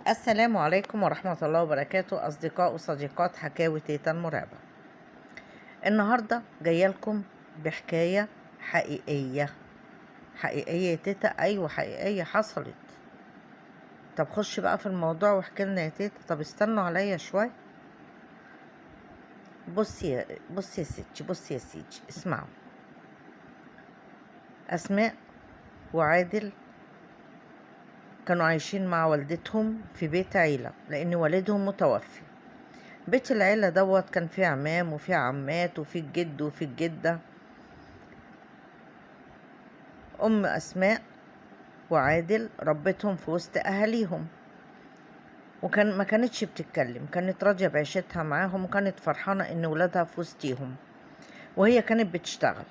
السلام عليكم ورحمة الله وبركاته، أصدقاء وصديقات حكاوي تيتا المرعبة. النهاردة جاية لكم بحكاية حقيقية حقيقية يا تيتا، أيوة حقيقية حصلت. طب خش بقى في الموضوع واحكي لنا يا تيتا. طب استنوا عليا شوية. بصي يا ستي، بصي يا سيدي، اسمعوا. أسماء وعادل كانوا عايشين مع والدتهم في بيت عيلة لأن والدهم متوفي. بيت العيلة دوت كان فيه عمام وفيه عمات وفيه الجد وفيه الجدة. أم أسماء وعادل ربتهم في وسط أهاليهم، ما كانتش بتتكلم، كانت راضية بعيشتها معاهم وكانت فرحانة إن ولادها في وسطيهم، وهي كانت بتشتغل،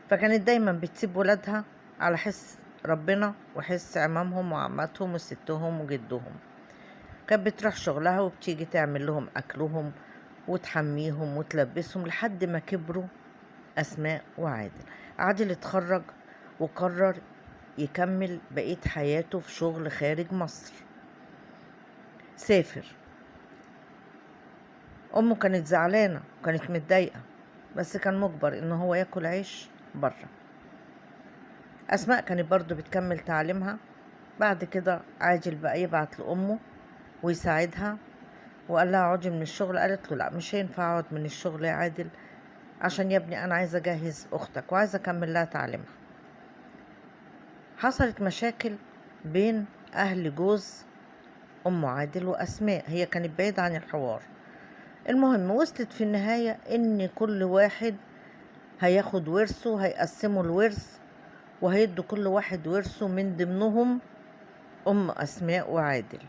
فكانت دايما بتسيب ولادها على حس ربنا وحس عمامهم وعماتهم وستهم وجدهم. كانت بتروح شغلها وبتيجي تعمل لهم أكلهم وتحميهم وتلبسهم لحد ما كبروا أسماء وعادل. عادل اتخرج وقرر يكمل بقية حياته في شغل خارج مصر. سافر. أمه كانت زعلانة وكانت متضايقة، بس كان مجبر إن هو ياكل عيش بره. أسماء كانت برضو بتكمل تعليمها. بعد كده عاجل بقى يبعت لأمه ويساعدها، وقال لها اقعدي من الشغل. قالت له لا، مش هينفع اقعد من الشغل يا عادل، عشان يا ابني أنا عايزة أجهز أختك وعايزة أكمل لها تعليمها. حصلت مشاكل بين أهل جوز أم عادل وأسماء، هي كانت بعيدة عن الحوار. المهم وصلت في النهاية إن كل واحد هياخد ورثه، هيقسموا الورث وهيدوا كل واحد ورثه، من ضمنهم أم أسماء وعادل.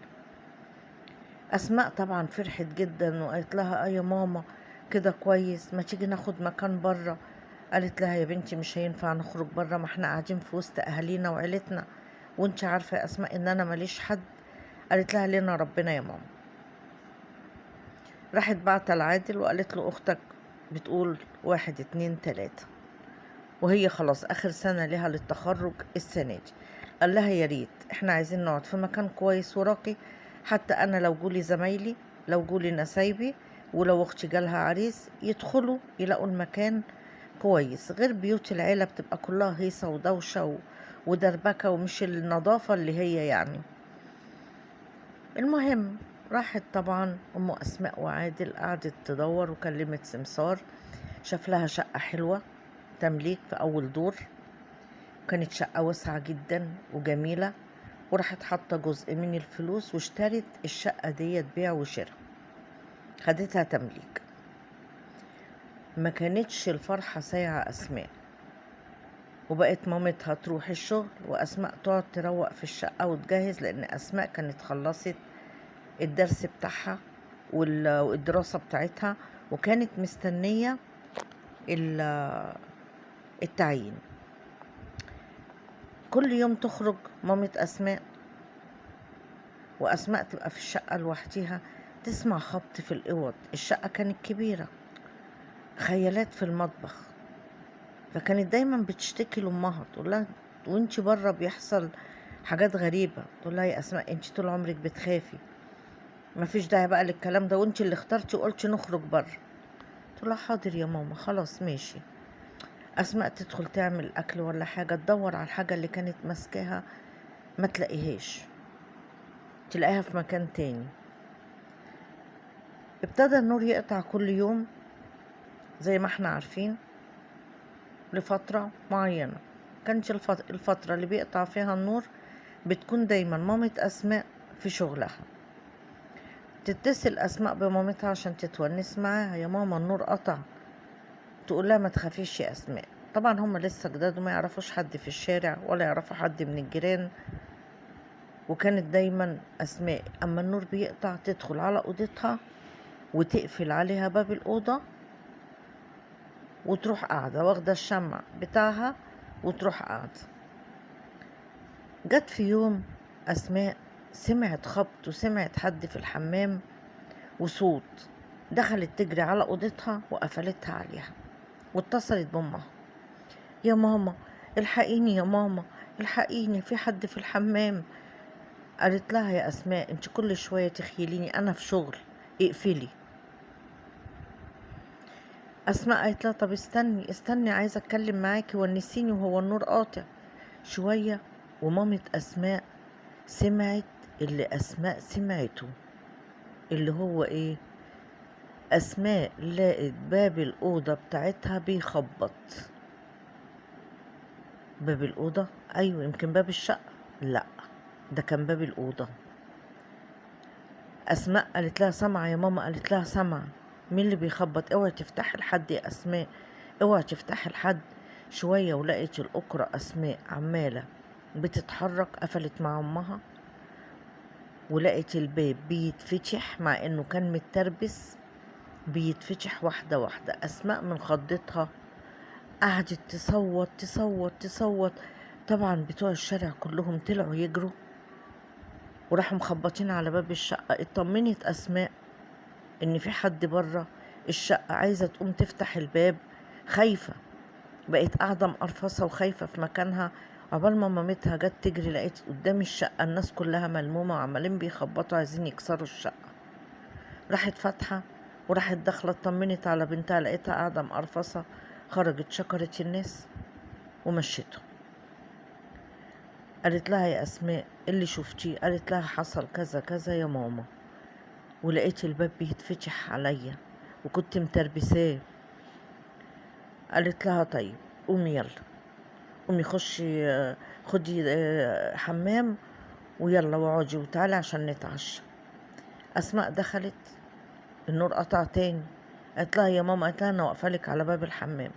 أسماء طبعا فرحت جدا وقالت لها يا ماما كده كويس، ما تيجي ناخد مكان بره. قالت لها يا بنتي مش هينفع نخرج بره، ما احنا قاعدين في وسط أهالينا وعيلتنا، وانت عارفة يا أسماء إن أنا ماليش حد. قالت لها لنا ربنا يا ماما. راحت بعت العادل وقالت له أختك بتقول 1 2 3، وهي خلاص آخر سنة لها للتخرج السنة دي. قال لها يا ريت احنا عايزين نقعد في مكان كويس وراقي، حتى أنا لو جولي زمايلي، لو جولي نسايبي، ولو أختي جالها عريس يدخلوا يلاقوا المكان كويس، غير بيوت العيلة بتبقى كلها هيصة ودوشة ودربكة ومش النظافة اللي هي يعني. المهم راحت طبعا أم أسماء وعادل قعدت تدور وكلمت سمسار، شاف لها شقة حلوة تمليك في أول دور. كانت شقة واسعة جدا وجميلة، وراحت حاطة جزء من الفلوس واشترت الشقة ديت بيع وشراء، خدتها تمليك. ما كانتش الفرحة سايعة أسماء، وبقت مامتها تروح الشغل وأسماء تقعد تروق في الشقة وتجهز، لأن أسماء كانت خلصت الدرس بتاعها والدراسة بتاعتها، وكانت مستنية التعيين. كل يوم تخرج مامة أسماء وأسماء تبقى في الشقة لوحديها، تسمع خبط في الأوض. الشقة كانت كبيرة، خيالات في المطبخ، فكانت دايما بتشتكي لأمها تقول لها وانتي بره بيحصل حاجات غريبة. تقول لها يا أسماء انتي طول عمرك بتخافي، مفيش داعي بقى للكلام ده، وانتي اللي اخترتي وقلتي نخرج بره. تقول لها حاضر يا ماما خلاص ماشي. أسماء تدخل تعمل أكل ولا حاجة، تدور على الحاجة اللي كانت ماسكاها ما تلاقيهاش، تلاقيها في مكان تاني. ابتدى النور يقطع كل يوم زي ما احنا عارفين لفترة معينة. كانت الفترة اللي بيقطع فيها النور بتكون دايما مامة أسماء في شغلها. تتصل أسماء بمامتها عشان تتونس معاها، يا ماما النور قطع. تقول لها ما تخافيش يا أسماء. طبعا هم لسه جداد وما يعرفوش حد في الشارع ولا يعرفوا حد من الجيران. وكانت دايما أسماء أما النور بيقطع تدخل على أوضتها وتقفل عليها باب الأوضة وتروح قاعدة واخدة الشمع بتاعها وتروح قاعدة. جت في يوم أسماء سمعت خبط وسمعت حد في الحمام وصوت، دخلت تجري على أوضتها وقفلتها عليها واتصلت بأمها، يا ماما الحقيني، يا ماما الحقيني، في حد في الحمام. قالت لها يا أسماء انت كل شوية تخيليني أنا في شغل، اقفلي. أسماء قالت لها طب استني عايزة أتكلم معاكي ونسيني وهو النور قاطع. شوية ومامة أسماء سمعت اللي أسماء سمعته، اللي هو إيه؟ أسماء لقت باب الأوضة بتاعتها بيخبط. باب الأوضة؟ أيوة، يمكن باب الشقة. لأ، ده كان باب الأوضة. أسماء قالت لها سامعة يا ماما؟ قالت لها سامعة. مين اللي بيخبط؟ اوعي تفتحي لحد يا أسماء، اوعي تفتحي لحد. شوية ولقيت الأكرة أسماء عمالة بتتحرك، قفلت مع أمها، ولقيت الباب بيتفتح مع إنه كان متربس، بيتفتح واحدة واحدة. أسماء من خضتها قعدت تصوت تصوت تصوت. طبعا بتوع الشارع كلهم طلعوا يجروا وراحوا مخبطين على باب الشقة. اطمنت أسماء إن في حد بره الشقة، عايزة تقوم تفتح الباب، خايفة، بقت قاعدة مقرفصة وخايفة في مكانها. عقبال ما مامتها جت تجري لقيت قدام الشقة الناس كلها ملمومة وعمالين بيخبطوا عايزين يكسروا الشقة. راحت فاتحة وراحت داخلة اطمنت على بنتها، لقيتها قاعدة مقرفصة. خرجت شكرت الناس ومشيتهم. قالت لها يا أسماء اللي شفتيه؟ قالت لها حصل كذا كذا يا ماما، ولقيت الباب بيتفتح عليا وكنت متربساه. قالت لها طيب قومي يلا، قومي خشي خدي حمام ويلا واقعدي وتعالي عشان نتعشى. أسماء دخلت، النور قطع تاني. قالت لها يا ماما، قالت لها أنا واقفالك على باب الحمام.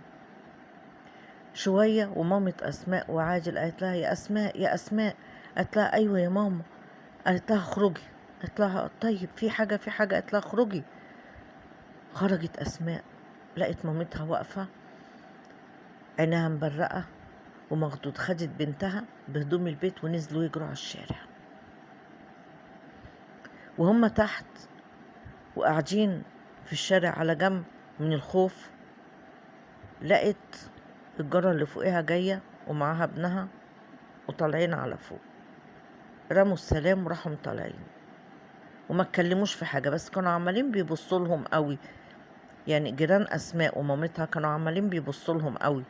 شوية ومامة أسماء وعاجل قالت لها يا أسماء يا أسماء. قالت لها أيوة يا ماما. قالت لها اخرجي. قالت لها طيب في حاجة؟ قالت لها اخرجي. خرجت أسماء لقيت مامتها واقفة عينها مبرقة ومخضوض. خدت بنتها بهدوم البيت ونزلوا يجروا على الشارع. وهم تحت وقاعدين في الشارع على جنب من الخوف، لقيت الجارة اللي فوقها جاية ومعاها ابنها وطالعين على فوق. رموا السلام وراحوا طالعين وما اتكلموش في حاجة، بس كانوا عمالين بيبصوا لهم قوي. يعني جيران أسماء ومامتها كانوا عمالين بيبصوا لهم قوي،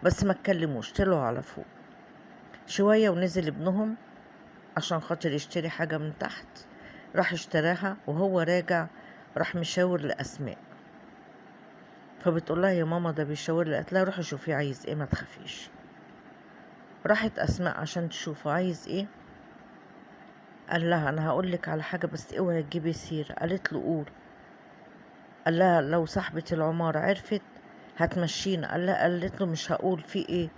بس ما اتكلموش. طلعوا على فوق شوية ونزل ابنهم عشان خاطر يشتري حاجة من تحت. راح اشتراها وهو راجع راح مشاور لأسماء، فبتقول لها يا ماما ده بيشاور لي. قالت لها روحي شوفي عايز ايه ما تخافيش. راحت أسماء عشان تشوفه عايز ايه. قال لها انا هقول لك على حاجة بس اوعي تجيبي سيرة. قالت له قول. قال لها لو صاحبة العمارة عرفت هتمشينا. قالت له مش هقول. في ايه؟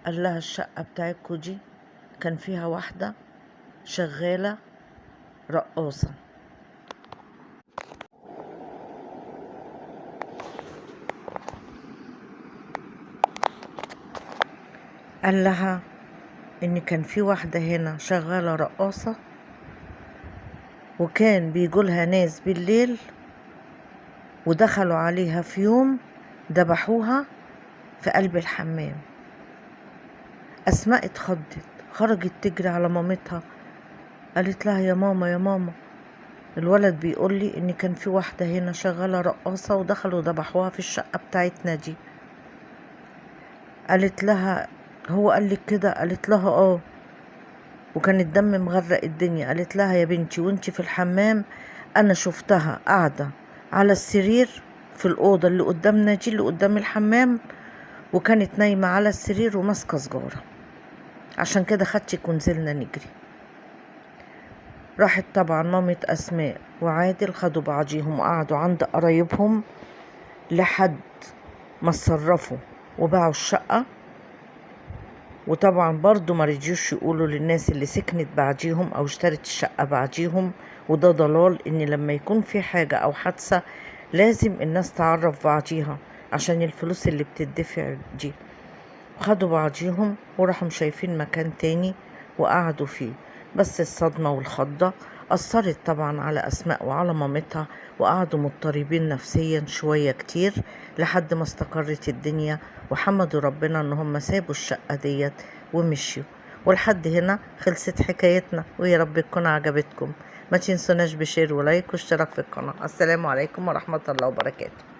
قال لها الشقة بتاعتكو دي كان فيها واحدة شغالة رقاصة. قال لها ان كان في واحدة هنا شغالة رقاصة، وكان بيجولها ناس بالليل ودخلوا عليها في يوم دبحوها في قلب الحمام. أسماء اتخضت، خرجت تجري على مامتها. قالت لها يا ماما يا ماما، الولد بيقول لي ان كان في واحدة هنا شغالة رقاصة ودخلوا دبحوها في الشقة بتاعتنا دي. قالت لها هو قال لك كده؟ قالت لها اه، وكان الدم مغرق الدنيا. قالت لها يا بنتي وانتي في الحمام انا شفتها قاعدة على السرير في الأوضة اللي قدامنا دي اللي قدام الحمام، وكانت نايمة على السرير وماسكة سجارة، عشان كده خدتك ونزلنا نجري. راحت طبعا مامة أسماء وعادل خدوا بعضيهم وقعدوا عند قرايبهم لحد ما اتصرفوا وباعوا الشقة. وطبعا برضو ما رضيوش يقولوا للناس اللي سكنت بعديهم او اشترت الشقة بعديهم، وده ضلال ان لما يكون في حاجة او حادثة لازم الناس تعرف بعضيها عشان الفلوس اللي بتدفع دي. خدوا بعضيهم وراحوا شايفين مكان تاني وقعدوا فيه. بس الصدمة والخضة أثرت طبعا على أسماء وعلى مامتها، وقعدوا مضطربين نفسيا شوية كتير لحد ما استقرت الدنيا، وحمدوا ربنا ان هم سابوا الشقة ديت ومشيوا. ولحد هنا خلصت حكايتنا، ويا رب تكون عجبتكم. ما تنسوناش بشير ولايك واشتراك في القناة. السلام عليكم ورحمة الله وبركاته.